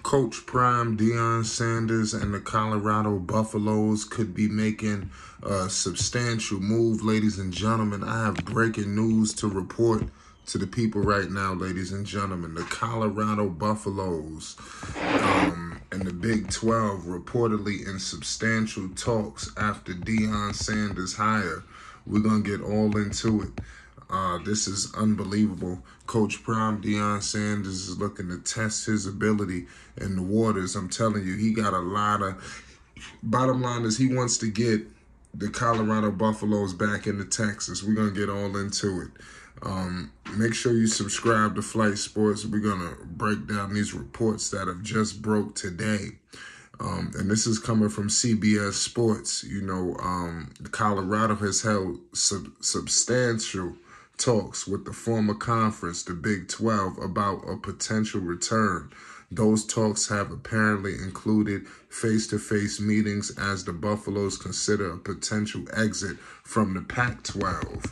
Coach Prime, Deion Sanders, and the Colorado Buffaloes could be making a substantial move, ladies and gentlemen. I have breaking news to report to the people right now, ladies and gentlemen. The Colorado Buffaloes and the Big 12 reportedly in substantial talks after Deion Sanders' hire. We're going to get all into it. This is unbelievable. Coach Prime, Deion Sanders, is looking to test his ability in the waters. I'm telling you, he got a lot of... Bottom line is he wants to get the Colorado Buffaloes back into Texas. We're going to get all into it. Make sure you subscribe to Flight Sports. We're going to break down these reports that have just broke today. And this is coming from CBS Sports. You know, Colorado has held substantial talks with the former conference, the Big 12, about a potential return. Those talks have apparently included face-to-face meetings as the Buffaloes consider a potential exit from the Pac-12.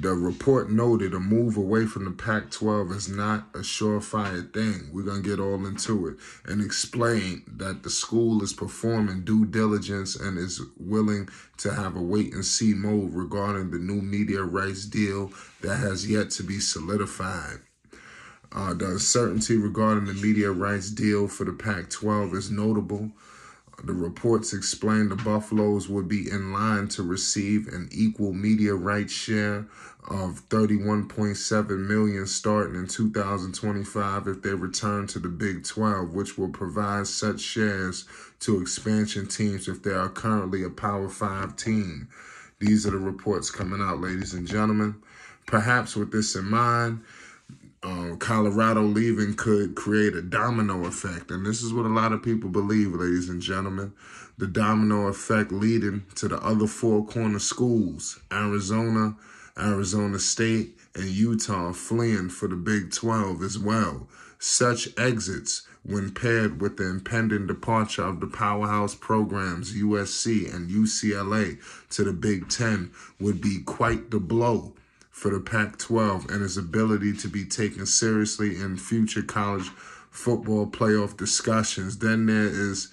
The report noted a move away from the Pac-12 is not a surefire thing. We're going to get all into it and explain that the school is performing due diligence and is willing to have a wait-and-see mode regarding the new media rights deal that has yet to be solidified. The uncertainty regarding the media rights deal for the Pac-12 is notable. The reports explain the Buffaloes would be in line to receive an equal media rights share of $31.7 million starting in 2025 if they return to the Big 12, which will provide such shares to expansion teams if they are currently a Power 5 team. These are the reports coming out, ladies and gentlemen. Perhaps with this in mind, Colorado leaving could create a domino effect. And this is what a lot of people believe, ladies and gentlemen. The domino effect leading to the other four corner schools, Arizona, Arizona State, and Utah fleeing for the Big 12 as well. Such exits, when paired with the impending departure of the powerhouse programs USC and UCLA to the Big 10, would be quite the blow for the Pac-12 and its ability to be taken seriously in future college football playoff discussions. Then there is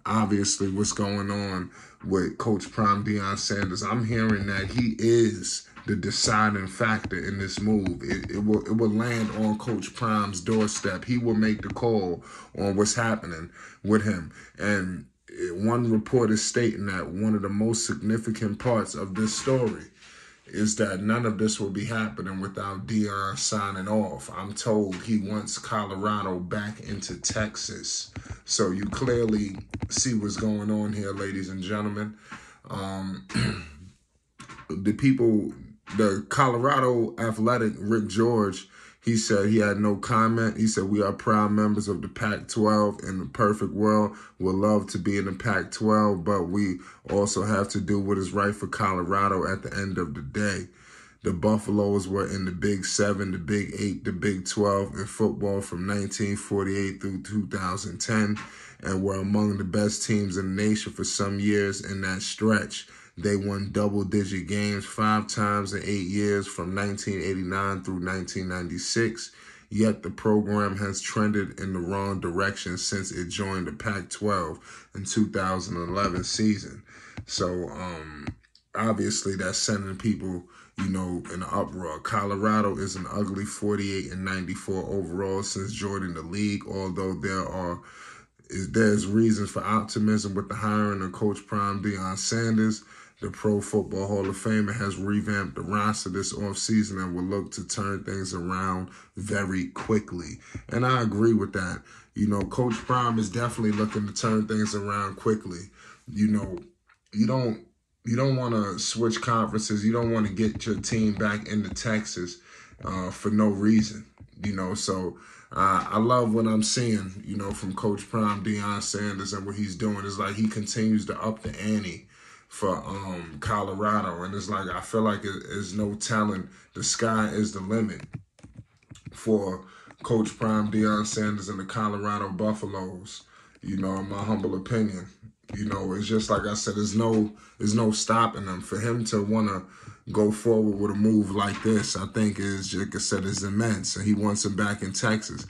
obviously what's going on with Coach Prime Deion Sanders. I'm hearing that he is the deciding factor in this move. It will land on Coach Prime's doorstep. He will make the call on what's happening with him. And one report is stating that one of the most significant parts of this story is that none of this will be happening without Deion signing off. I'm told he wants Colorado back into Texas. So you clearly see what's going on here, ladies and gentlemen. The Colorado Athletic, Rick George, he said he had no comment. He said, we are proud members of the Pac-12. In the perfect world, we'd love to be in the Pac-12, but we also have to do what is right for Colorado at the end of the day. The Buffaloes were in the Big 7, the Big 8, the Big 12 in football from 1948 through 2010 and were among the best teams in the nation for some years in that stretch. They won double-digit games 5 times in 8 years from 1989 through 1996, yet the program has trended in the wrong direction since it joined the Pac-12 in 2011 season. So, obviously that's sending people, you know, in an uproar. Colorado is an ugly 48-94 overall since joining the league, although there's reasons for optimism with the hiring of Coach Prime Deion Sanders. The Pro Football Hall of Famer has revamped the roster this offseason and will look to turn things around very quickly. And I agree with that. You know, Coach Prime is definitely looking to turn things around quickly. You know, you don't want to switch conferences. You don't want to get your team back into Texas for no reason. You know, so I love what I'm seeing, you know, from Coach Prime Deion Sanders and what he's doing. It's like he continues to up the ante for Colorado, and it's like I feel like there's no telling. The sky is the limit for Coach Prime Deion Sanders and the Colorado Buffaloes. You know, in my humble opinion, you know, it's just like I said, there's no stopping them. For him to want to go forward with a move like this, I think is, like I said, is immense, and he wants him back in Texas.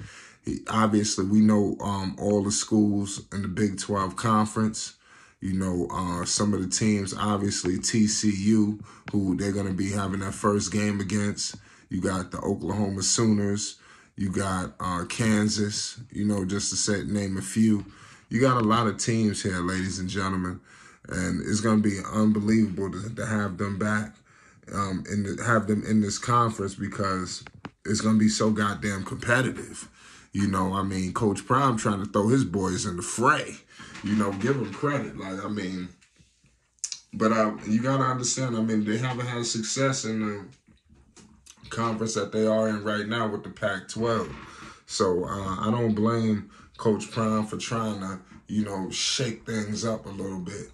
Obviously, we know all the schools in the Big 12 Conference. You know, some of the teams, obviously TCU, who they're going to be having their first game against. You got the Oklahoma Sooners. You got Kansas, you know, just to name a few. You got a lot of teams here, ladies and gentlemen. And it's going to be unbelievable to have them back and have them in this conference because it's going to be so goddamn competitive. You know, I mean, Coach Prime trying to throw his boys in the fray. You know, give him credit. Like, I mean, but you got to understand, I mean, they haven't had success in the conference that they are in right now with the Pac-12. So I don't blame Coach Prime for trying to, you know, shake things up a little bit,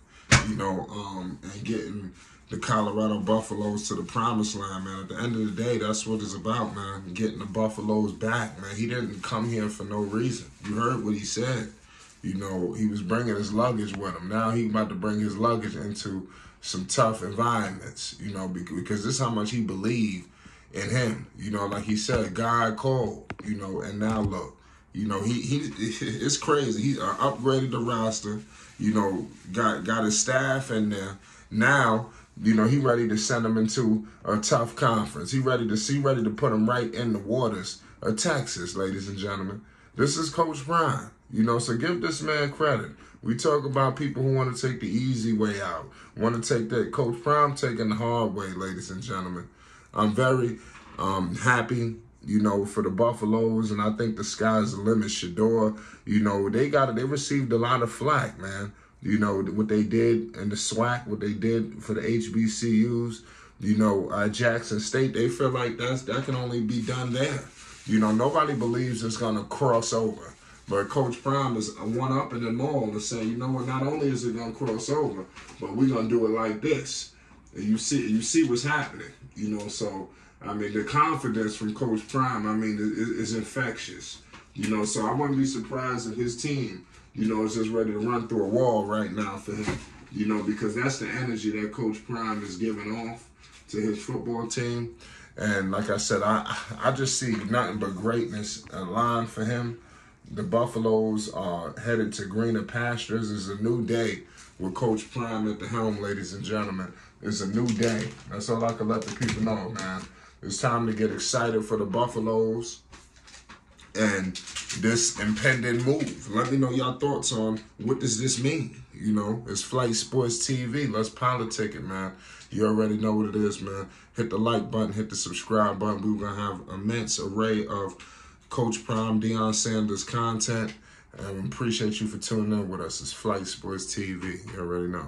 you know, and getting the Colorado Buffaloes to the promised land, man. At the end of the day, that's what it's about, man, getting the Buffaloes back, man. He didn't come here for no reason. You heard what he said. You know, he was bringing his luggage with him. Now he's about to bring his luggage into some tough environments, you know, because this is how much he believed in him. You know, like he said, God called, you know, and now look, you know, it's crazy. He upgraded the roster, you know, got his staff in there. Now, you know, he ready to send them into a tough conference. He ready to put them right in the waters of Texas, ladies and gentlemen. This is Coach Prime, you know, so give this man credit. We talk about people who want to take the easy way out, want to take that. Coach Prime taking the hard way, ladies and gentlemen. I'm very happy, you know, for the Buffaloes, and I think the sky's the limit. Shador, you know, they received a lot of flack, man. You know, what they did in the SWAC, what they did for the HBCUs, you know, Jackson State, they feel like that can only be done there. You know, nobody believes it's going to cross over. But Coach Prime is one-upping them all to say, you know what, not only is it going to cross over, but we're going to do it like this. And you see what's happening, you know. So, I mean, the confidence from Coach Prime, I mean, is infectious. You know, so I wouldn't be surprised if his team, you know, is just ready to run through a wall right now for him. You know, because that's the energy that Coach Prime is giving off to his football team. And like I said, I just see nothing but greatness aligned for him. The Buffaloes are headed to greener pastures. It's a new day with Coach Prime at the helm, ladies and gentlemen. It's a new day. That's all I can let the people know, man. It's time to get excited for the Buffaloes and this impending move. Let me know your thoughts on what does this mean. You know, it's Flight Sports TV. Let's politic it, man. You already know what it is, man. Hit the like button, hit the subscribe button. We're going to have an immense array of Coach Prime, Deion Sanders content. And we appreciate you for tuning in with us. It's Flight Sports TV. You already know.